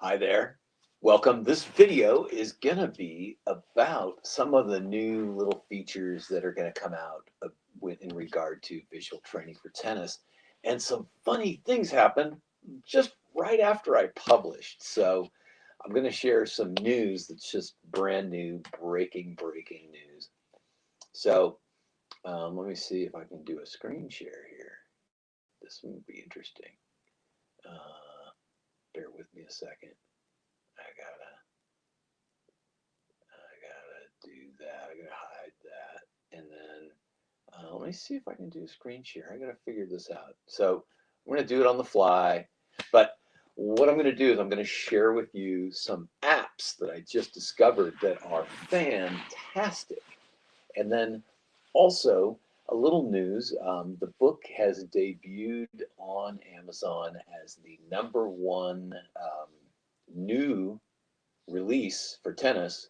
Hi there. Welcome. This video is going to be about some of the new little features that are going to come out in regard to visual training for tennis. And some funny things happened just right after I published. So I'm going to share some news that's just brand new, breaking news. So let me see if I can do a screen share here. This will be interesting. Uh, Bear with me a second. I gotta do that. I gotta hide that. And then let me see if I can do a screen share. I gotta figure this out. So I'm gonna do it on the fly. But what I'm gonna do is I'm gonna share with you some apps that I just discovered that are fantastic. And then also a little news. The book has debuted on Amazon as the #1 new release for tennis,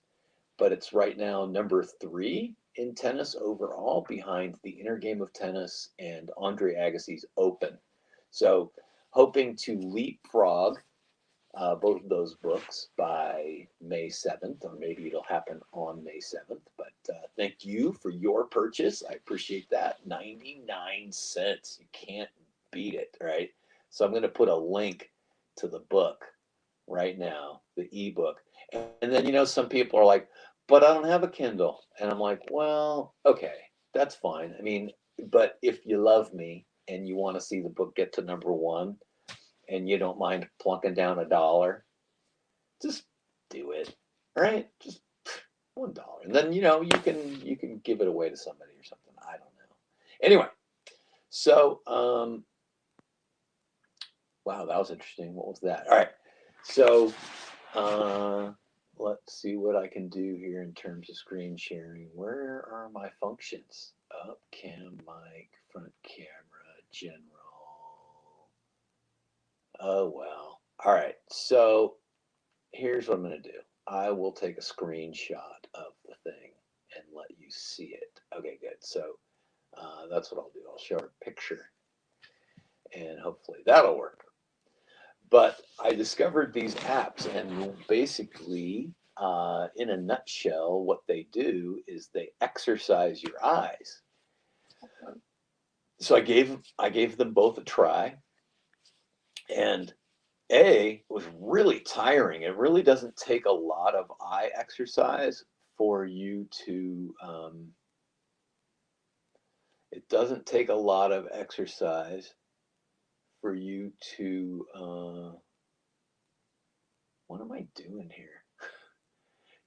but it's right now #3 in tennis overall, behind The Inner Game of Tennis and Andre Agassi's Open. So, hoping to leapfrog both of those books by May 7th, or maybe it'll happen on May 7th. But thank you for your purchase. I appreciate that. 99 cents. You can't beat it, right? So, I'm going to put a link to the book right now, the ebook. And then, some people are like, but I don't have a Kindle. And I'm like, well, okay, that's fine. I mean, but if you love me and you want to see the book get to #1 and you don't mind plunking down $1, just do it. Right? Just $1. And then, you can give it away to somebody or something. I don't know. Anyway, so wow, that was interesting. What was that? All right. So Uh, let's see what I can do here in terms of screen sharing. Where are my functions? Up, cam, mic, front camera, general. Oh, well. All right. So here's what I'm going to do. I will take a screenshot of the thing and let you see it. Okay, good. So that's what I'll do. I'll show a picture and hopefully that'll work. But I discovered these apps, and basically, in a nutshell, what they do is they exercise your eyes. So I gave them both a try, and it was really tiring. It really doesn't take a lot of eye exercise for you to. It doesn't take a lot of exercise for you to. What am I doing here?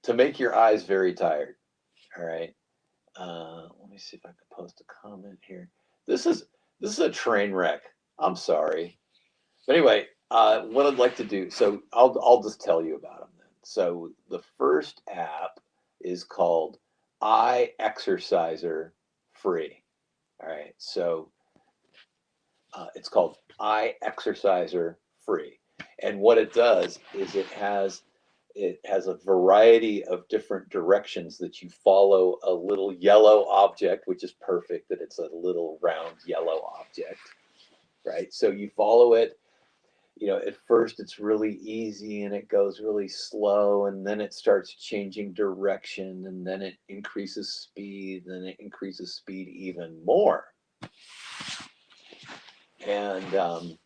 To make your eyes very tired. All right. Let me see if I can post a comment here. This is this is a train wreck. I'm sorry, but anyway, what I'd like to do. So I'll just tell you about them then. So the first app is called Eye Exerciser Free. All right. So it's called Eye Exerciser Free, and what it does is it has a variety of different directions that you follow a little yellow object, which is perfect that it's a little round yellow object, right? So you follow it. At first it's really easy and it goes really slow, and then it starts changing direction, and then it increases speed, then it increases speed even more. And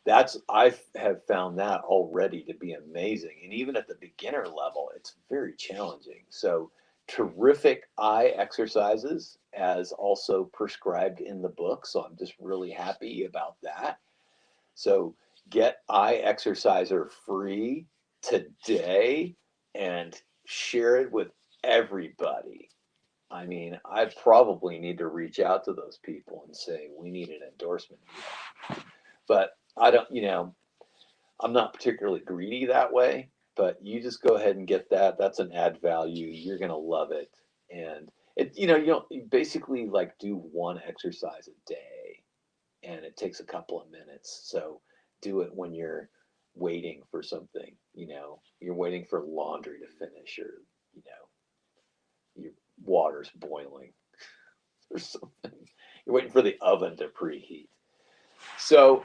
that's I have found that already to be amazing, and even at the beginner level it's very challenging. So terrific eye exercises as also prescribed in the book, so I'm just really happy about that. So get Eye Exerciser free today and share it with everybody. I mean, I probably need to reach out to those people and say we need an endorsement here. But I don't, I'm not particularly greedy that way, but you just go ahead and get that. That's an add value. You're going to love it. And you basically like do one exercise a day, and it takes a couple of minutes. So do it when you're waiting for something, you're waiting for laundry to finish, or, your water's boiling or something. You're waiting for the oven to preheat. So,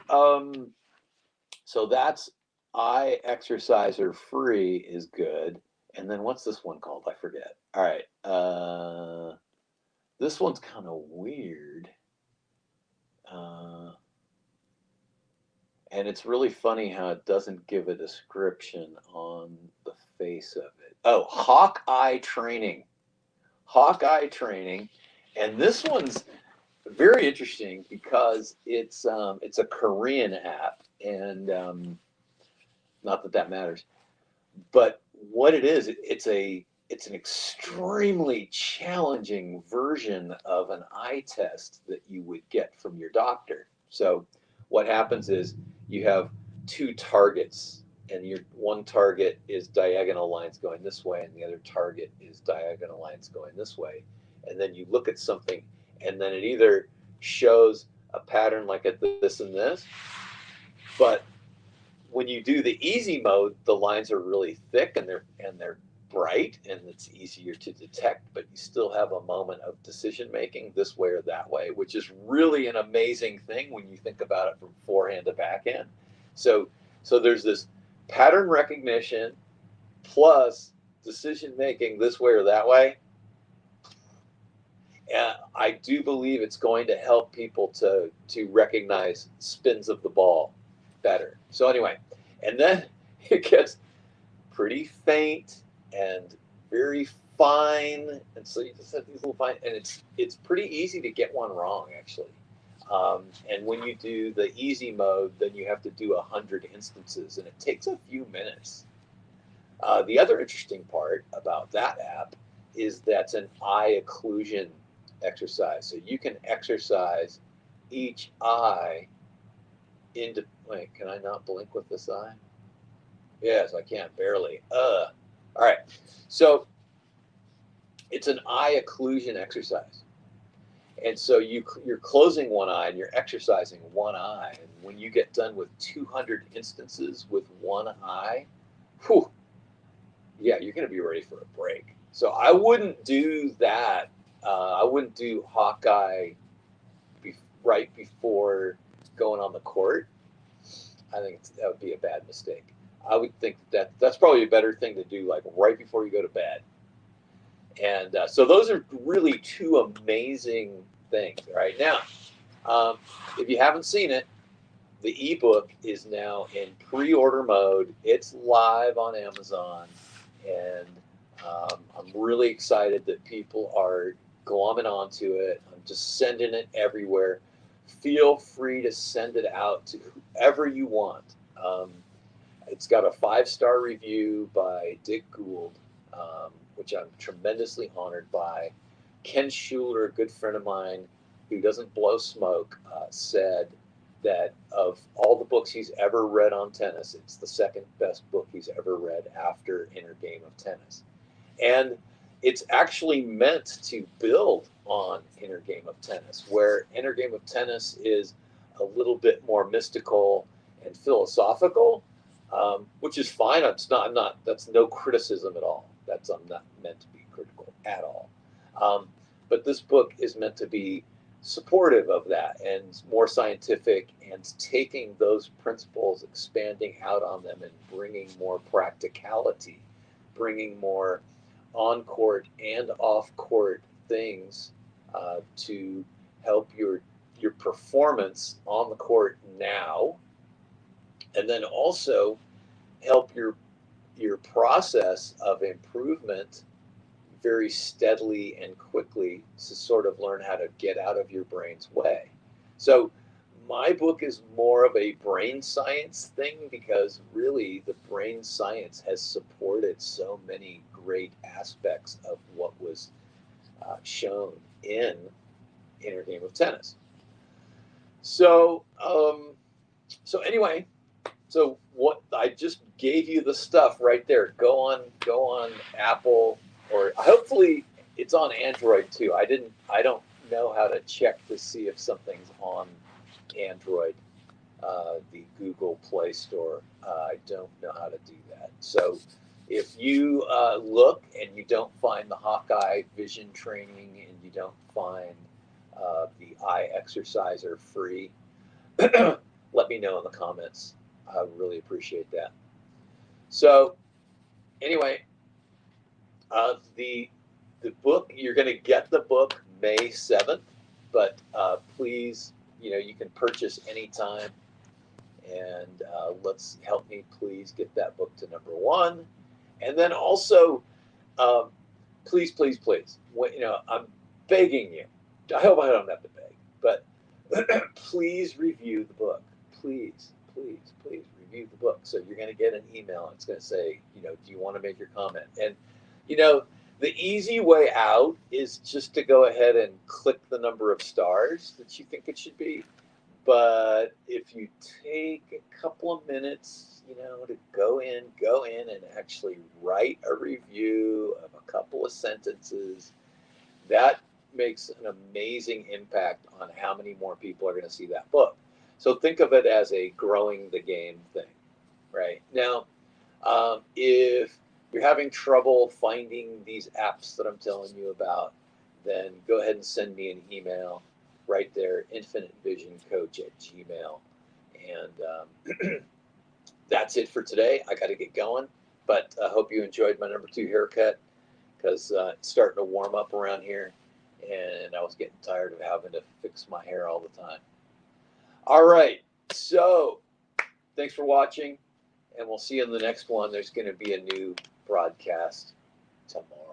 so that's eye exerciser free is good. And then what's this one called? I forget. All right. This one's kind of weird. And it's really funny how it doesn't give a description on the face of it. Oh, Hawkeye Training. Hawkeye Training. And this one's very interesting because it's a Korean app, and not that that matters, but what it is, it's an extremely challenging version of an eye test that you would get from your doctor. So what happens is you have two targets, and your one target is diagonal lines going this way, and the other target is diagonal lines going this way. And then you look at something, and then it either shows a pattern like at this and this, but when you do the easy mode, the lines are really thick and they're bright and it's easier to detect, but you still have a moment of decision making this way or that way, which is really an amazing thing when you think about it from forehand to backhand. So so there's this pattern recognition plus decision making this way or that way. And I do believe it's going to help people to recognize spins of the ball better. So anyway, and then it gets pretty faint and very fine, and so you just have these little fine, and it's pretty easy to get one wrong actually. And when you do the easy mode, then you have to do 100 instances, and it takes a few minutes. The other interesting part about that app is that's an eye occlusion exercise. So you can exercise each eye into. Wait, can I not blink with this eye? Yes, I can, barely. All right. So it's an eye occlusion exercise. And so you're closing one eye and you're exercising one eye. And when you get done with 200 instances with one eye, whew, yeah, you're going to be ready for a break. So I wouldn't do that. I wouldn't do Hawkeye right before going on the court. I think that would be a bad mistake. I would think that's probably a better thing to do, like right before you go to bed. And so those are really two amazing things. Right now, if you haven't seen it, the ebook is now in pre-order mode. It's live on Amazon, and I'm really excited that people are glomming onto it. I'm just sending it everywhere. Feel free to send it out to whoever you want. Um, it's got a 5-star review by Dick Gould, which I'm tremendously honored by. Ken Schuler, a good friend of mine who doesn't blow smoke, said that of all the books he's ever read on tennis, it's the second best book he's ever read after Inner Game of Tennis. And it's actually meant to build on Inner Game of Tennis, where Inner Game of Tennis is a little bit more mystical and philosophical, which is fine. I'm not, that's no criticism at all. I'm not meant to be critical at all. Um, but this book is meant to be supportive of that and more scientific and taking those principles, expanding out on them and bringing more practicality, bringing more on court and off court things to help your performance on the court now, and then also help your process of improvement very steadily and quickly to sort of learn how to get out of your brain's way. So my book is more of a brain science thing because really the brain science has supported so many great aspects of what was shown in Inner Game of Tennis. So, so anyway, so what I just gave you the stuff right there. Go on Apple, or hopefully it's on Android too. I don't know how to check to see if something's on Android, the Google Play Store. I don't know how to do that. So if you look and you don't find the Hawkeye Vision Training and you don't find the Eye Exerciser free, let me know in the comments. I really appreciate that. So anyway, the book, you're going to get the book May 7th, but please, you can purchase anytime, and let's help me please get that book to number one. And then also, um, please, please, please, I'm begging you. I hope I don't have to beg, but please review the book. Please, please, please review the book. So you're going to get an email. It's going to say, do you want to make your comment? And, you know, the easy way out is just to go ahead and click the number of stars that you think it should be. But if you take a couple of minutes, to go in and actually write a review of a couple of sentences, that makes an amazing impact on how many more people are going to see that book. So think of it as a growing the game thing, right? Now, if you're having trouble finding these apps that I'm telling you about, then go ahead and send me an email right there, infinitevisioncoach@gmail. And that's it for today. I got to get going, but I hope you enjoyed my number 2 haircut, because it's starting to warm up around here, and I was getting tired of having to fix my hair all the time. All right, so thanks for watching, and we'll see you in the next one. There's going to be a new broadcast tomorrow.